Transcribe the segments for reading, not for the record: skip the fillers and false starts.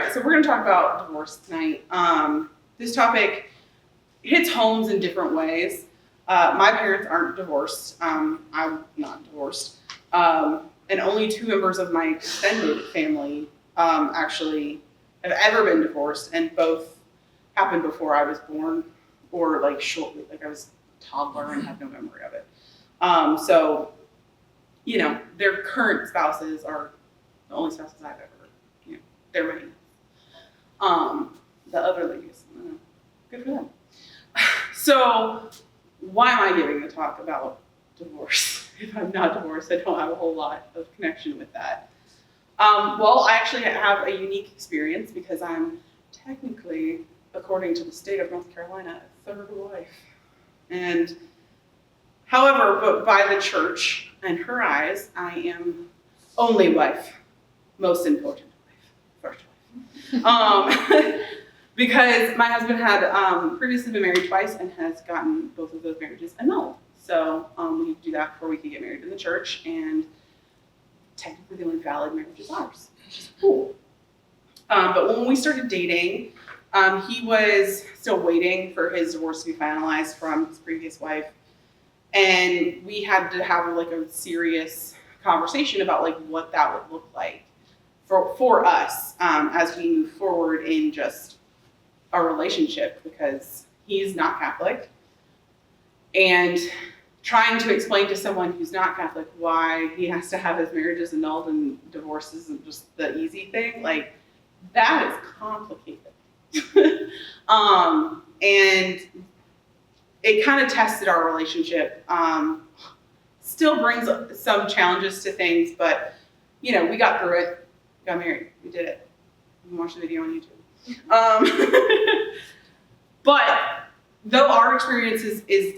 right, so we're going to talk about divorce tonight. This topic hits homes in different ways. My parents aren't divorced. I'm not divorced. And only 2 members of my extended family actually have ever been divorced, and both happened before I was born, or like shortly, like I was a toddler and have no memory of it. So, you know, their current spouses are the only spouses I've ever, you know, they're mine. The other ladies, good for them. So, why am I giving a talk about divorce? If I'm not divorced, I don't have a whole lot of connection with that. Well, I actually have a unique experience because I'm technically, according to the state of North Carolina, a 3rd wife. And however, but by the church and her eyes, I am only wife, most important wife, first wife. Because my husband had previously been married twice and has gotten both of those marriages annulled. So we do that before we could get married in the church, and technically the only valid marriage is ours, which is cool. But when we started dating, he was still waiting for his divorce to be finalized from his previous wife. And we had to have like a serious conversation about like what that would look like for us as we move forward in just our relationship, because he's not Catholic. And trying to explain to someone who's not Catholic why he has to have his marriages annulled and divorce isn't just the easy thing, like that is complicated. And it kind of tested our relationship. Still brings some challenges to things, but you know, we got through it, got married, we did it. You can watch the video on YouTube. But though our experience is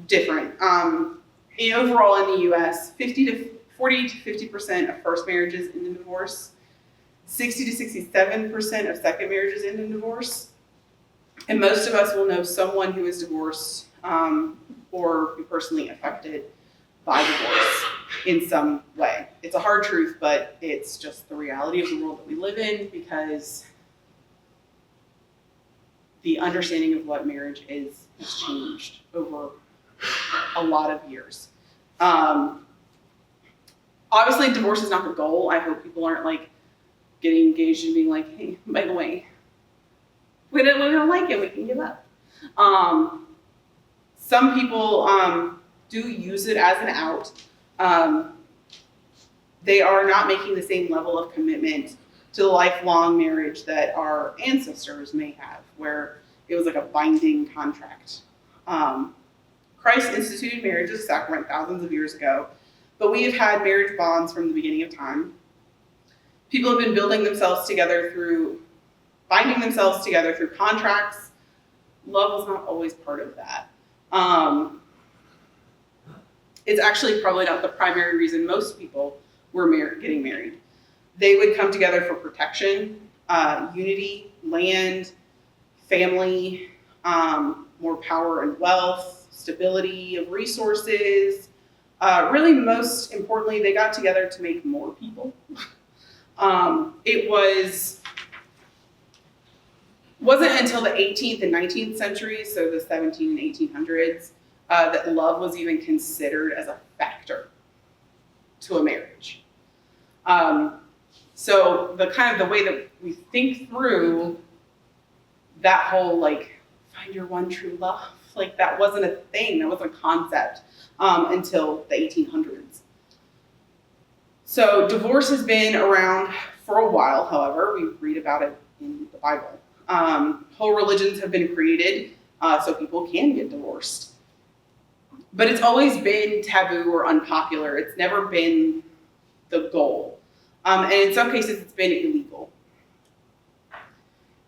different, overall in the U.S., 40 to 50% of first marriages end in divorce, 60 to 67% of second marriages end in divorce, and most of us will know someone who is divorced or be personally affected by divorce in some way. It's a hard truth, but it's just the reality of the world that we live in, because the understanding of what marriage is has changed over a lot of years. Obviously, divorce is not the goal. I hope people aren't like getting engaged and being like, hey, by the way, we don't like it, we can give up. Some people do use it as an out. They are not making the same level of commitment to the lifelong marriage that our ancestors may have, where it was like a binding contract. Christ instituted marriage as a sacrament thousands of years ago, but we have had marriage bonds from the beginning of time. People have been binding themselves together through contracts. Love was not always part of that. It's actually probably not the primary reason most people were getting married. They would come together for protection, unity, land, family, more power and wealth, stability of resources. Really, most importantly, they got together to make more people. It wasn't until the 18th and 19th centuries, so the 17 and 1800s, that love was even considered as a factor to a marriage. So the way that we think through that whole like find your one true love, like that wasn't a thing, that wasn't a concept until the 1800s. So divorce has been around for a while. However, we read about it in the Bible. Whole religions have been created so people can get divorced. But it's always been taboo or unpopular. It's never been the goal. And in some cases, it's been illegal.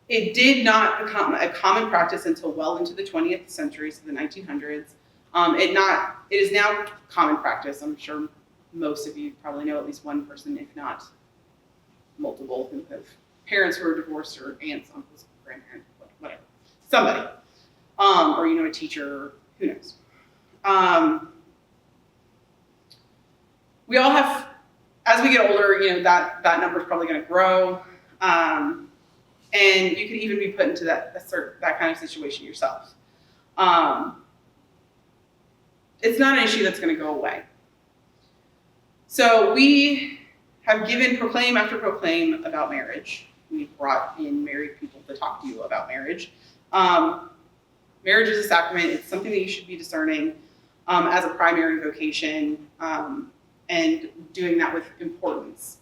It did not become a common practice until well into the 20th century, so the 1900s. It is now common practice. I'm sure most of you probably know at least one person, if not multiple, who have parents who are divorced, or aunts, uncles, grandparents, whatever. Somebody. Or a teacher, who knows. We all have, as we get older, that number is probably going to grow. And you could even be put into that kind of situation yourself. It's not an issue that's going to go away. So we have given proclaim after proclaim about marriage. We've brought in married people to talk to you about marriage. Marriage is a sacrament. It's something that you should be discerning as a primary vocation, and doing that with importance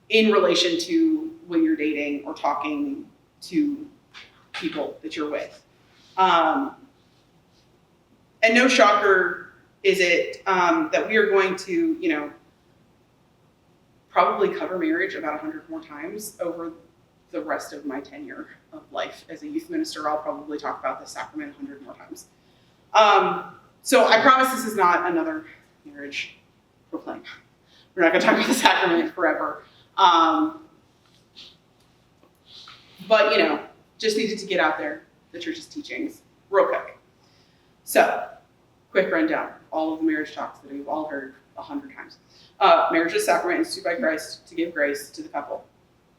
in relation to when you're dating or talking to people that you're with. And no shocker is it that we are going to, probably cover marriage about 100 more times over the rest of my tenure of life as a youth minister. I'll probably talk about this sacrament 100 more times. So I promise this is not another marriage proclaim. We're not going to talk about the sacrament forever. But, just needed to get out there the church's teachings real quick. So, quick rundown. All of the marriage talks that we've all heard 100 times. Marriage is a sacrament instituted by Christ to give grace to the couple.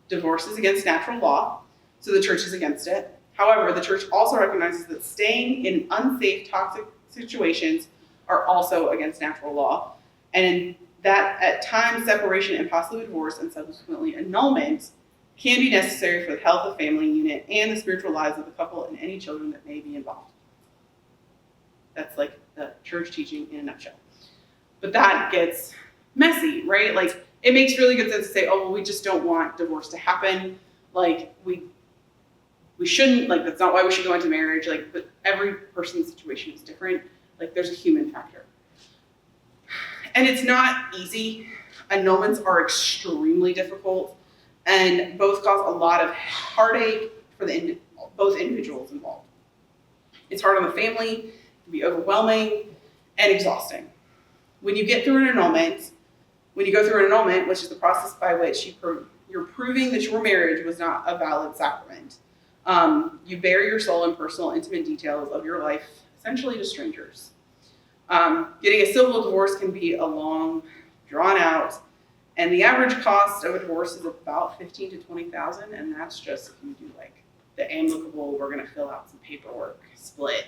Divorce is against natural law, so the church is against it. However, the church also recognizes that staying in unsafe, toxic situations are also against natural law, and that at times separation and possibly divorce and subsequently annulment can be necessary for the health of family unit and the spiritual lives of the couple and any children that may be involved. That's like the church teaching in a nutshell. But that gets messy, right? Like, it makes really good sense to say, oh, well, we just don't want divorce to happen. Like, we shouldn't, like, that's not why we should go into marriage. Like, but every person's situation is different. Like, there's a human factor. And it's not easy. Annulments are extremely difficult, and both cause a lot of heartache for both individuals involved. It's hard on the family, it can be overwhelming and exhausting. When you go through an annulment, which is the process by which you're proving that your marriage was not a valid sacrament, you bare your soul and personal, intimate details of your life, essentially to strangers. Getting a civil divorce can be a long, drawn out, and the average cost of a divorce is about $15,000 to $20,000, and that's just if you do like the amicable, we're going to fill out some paperwork split.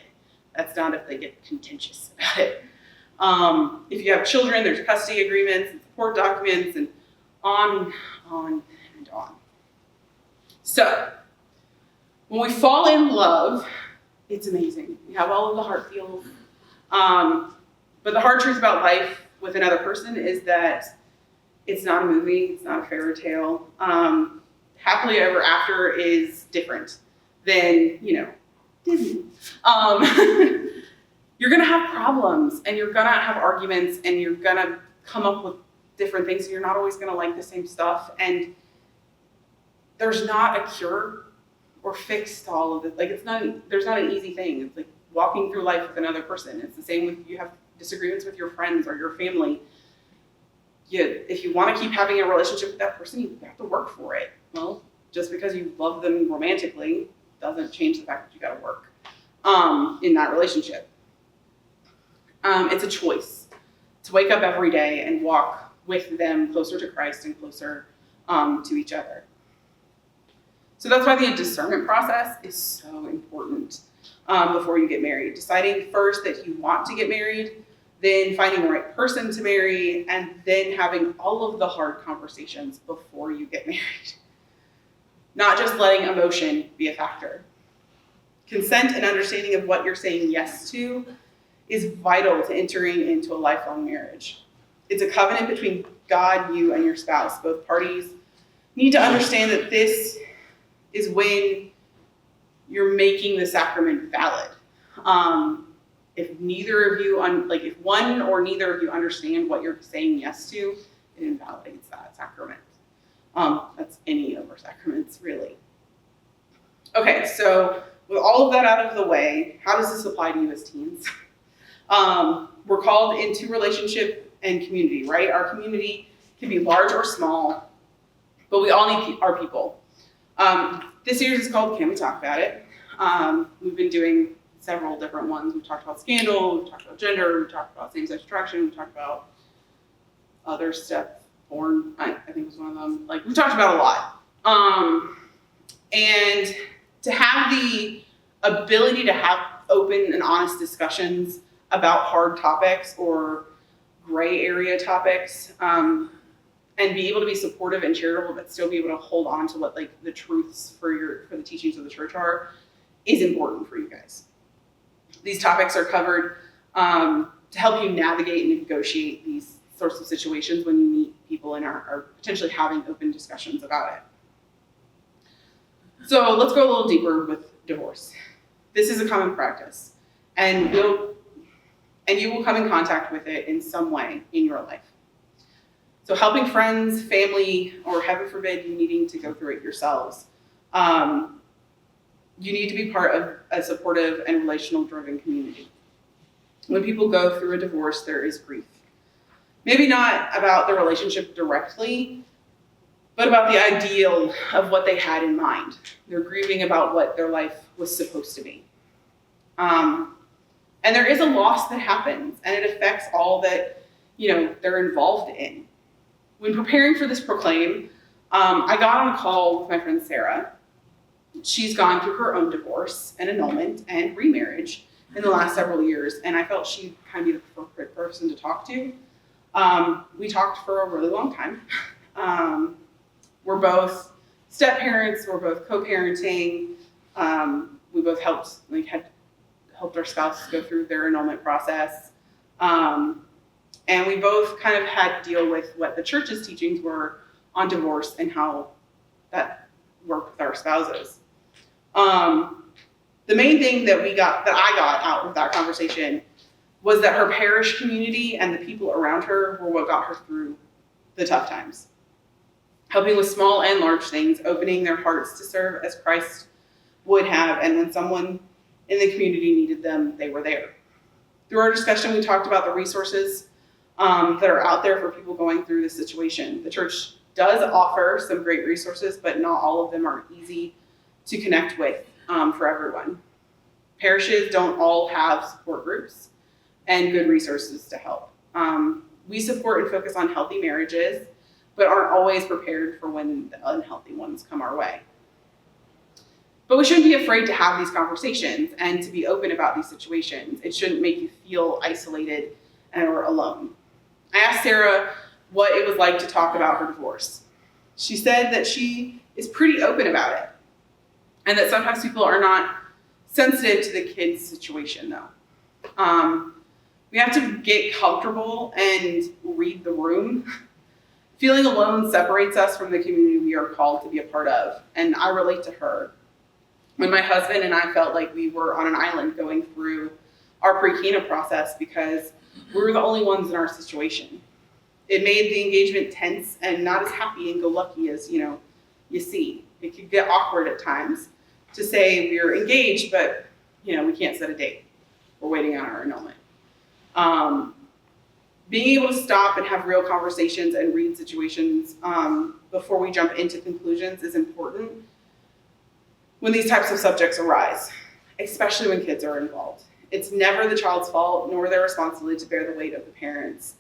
That's not if they get contentious about it. If you have children, there's custody agreements and support documents and on and on. So, when we fall in love, it's amazing. We have all of the heart feels. But the hard truth about life with another person is that it's not a movie, it's not a fairy tale. Happily ever after is different than, Disney. You're gonna have problems, and you're gonna have arguments, and you're gonna come up with different things, and you're not always gonna like the same stuff, and there's not a cure or fix to all of it. Like, there's not an easy thing. It's like walking through life with another person. It's the same with you have disagreements with your friends or your family. If you want to keep having a relationship with that person, you have to work for it. Well, just because you love them romantically doesn't change the fact that you got to work in that relationship. It's a choice to wake up every day and walk with them closer to Christ and closer to each other. So that's why the discernment process is so important before you get married. Deciding first that you want to get married, then finding the right person to marry, and then having all of the hard conversations before you get married. Not just letting emotion be a factor. Consent and understanding of what you're saying yes to is vital to entering into a lifelong marriage. It's a covenant between God, you, and your spouse. Both parties need to understand that this is when you're making the sacrament valid. If neither of you, if one or neither of you understand what you're saying yes to, it invalidates that sacrament. That's any of our sacraments, really. Okay, so with all of that out of the way, how does this apply to you as teens? We're called into relationship and community, right? Our community can be large or small, but we all need our people. This series is called Can We Talk About It? We've been doing several different ones. We've talked about scandal, we've talked about gender, we've talked about same-sex attraction, we've talked about other stuff, porn, I think was one of them. Like, we've talked about a lot. And to have the ability to have open and honest discussions about hard topics or gray area topics, and be able to be supportive and charitable, but still be able to hold on to what like the truths for the teachings of the church are, is important for you guys. These topics are covered to help you navigate and negotiate these sorts of situations when you meet people and are potentially having open discussions about it. So let's go a little deeper with divorce. This is a common practice, and you will come in contact with it in some way in your life. So helping friends, family, or heaven forbid, you needing to go through it yourselves. You need to be part of a supportive and relational driven community. When people go through a divorce, there is grief. Maybe not about the relationship directly, but about the ideal of what they had in mind. They're grieving about what their life was supposed to be. And there is a loss that happens, and it affects all that they're involved in. When preparing for this proclaim, I got on a call with my friend Sarah. She's gone through her own divorce and annulment and remarriage in the last several years, and I felt she'd kind of be the appropriate person to talk to. We talked for a really long time. We're both step-parents, we're both co-parenting. We both helped our spouses go through their annulment process. And we both kind of had to deal with what the church's teachings were on divorce and how that worked with our spouses. The main thing that I got out of that conversation was that her parish community and the people around her were what got her through the tough times. Helping with small and large things, opening their hearts to serve as Christ would have, and when someone in the community needed them, they were there. Through our discussion, we talked about the resources that are out there for people going through this situation. The church does offer some great resources, but not all of them are easy to connect with for everyone. Parishes don't all have support groups and good resources to help. We support and focus on healthy marriages, but aren't always prepared for when the unhealthy ones come our way. But we shouldn't be afraid to have these conversations and to be open about these situations. It shouldn't make you feel isolated or alone. I asked Sarah what it was like to talk about her divorce. She said that she is pretty open about it, and that sometimes people are not sensitive to the kid's situation, though. We have to get comfortable and read the room. Feeling alone separates us from the community we are called to be a part of, and I relate to her. When my husband and I felt like we were on an island going through our pre-Kena process because we were the only ones in our situation. It made the engagement tense and not as happy and go lucky as you see. It could get awkward at times to say we're engaged, but we can't set a date. We're waiting on our annulment. Being able to stop and have real conversations and read situations before we jump into conclusions is important when these types of subjects arise, especially when kids are involved. It's never the child's fault nor their responsibility to bear the weight of the parents.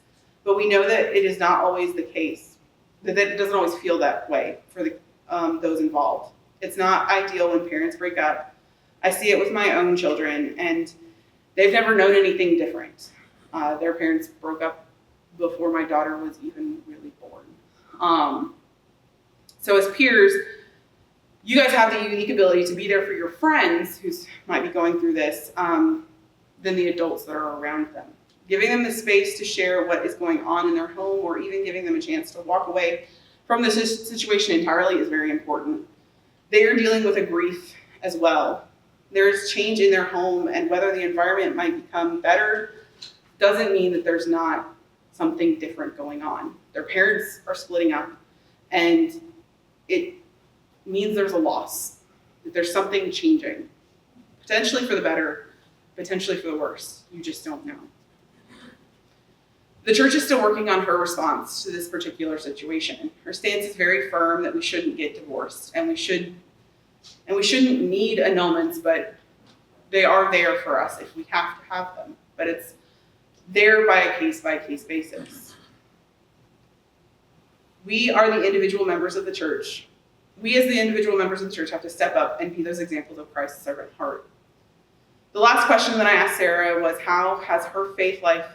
But we know that it is not always the case, that it doesn't always feel that way for those involved. It's not ideal when parents break up. I see it with my own children, and they've never known anything different. Their parents broke up before my daughter was even really born. So as peers, you guys have the unique ability to be there for your friends who might be going through this than the adults that are around them. Giving them the space to share what is going on in their home, or even giving them a chance to walk away from the situation entirely, is very important. They are dealing with a grief as well. There is change in their home, and whether the environment might become better doesn't mean that there's not something different going on. Their parents are splitting up, and it means there's a loss, that there's something changing, potentially for the better, potentially for the worse. You just don't know. The church is still working on her response to this particular situation. Her stance is very firm that we shouldn't get divorced, and we shouldn't need annulments, but they are there for us if we have to have them. But it's there by a case-by-case basis. We are the individual members of the church, we as the individual members of the church have to step up and be those examples of Christ's servant heart. The last question that I asked Sarah was, how has her faith life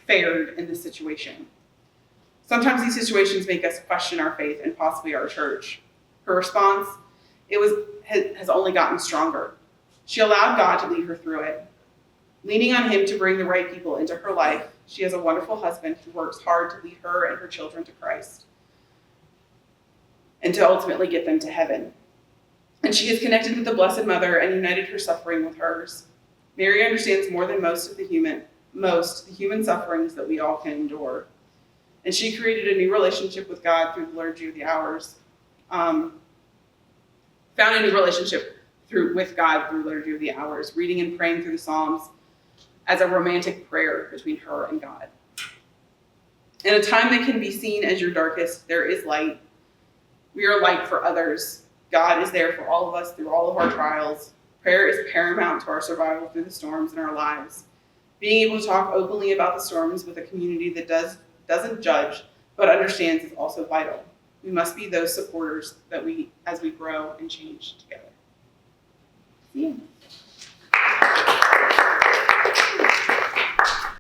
fared in this situation? Sometimes these situations make us question our faith and possibly our church. Her response, has only gotten stronger. She allowed God to lead her through it. Leaning on him to bring the right people into her life, she has a wonderful husband who works hard to lead her and her children to Christ and to ultimately get them to heaven. And she is connected with the Blessed Mother and united her suffering with hers. Mary understands more than most the human sufferings that we all can endure. And she created a new relationship with God through the Liturgy of the Hours. Found a new relationship with God through Liturgy of the Hours, reading and praying through the Psalms as a romantic prayer between her and God. In a time that can be seen as your darkest, there is light. We are light for others. God is there for all of us through all of our trials. Prayer is paramount to our survival through the storms in our lives. Being able to talk openly about the storms with a community that doesn't judge but understands is also vital. We must be those supporters as we grow and change together. See you.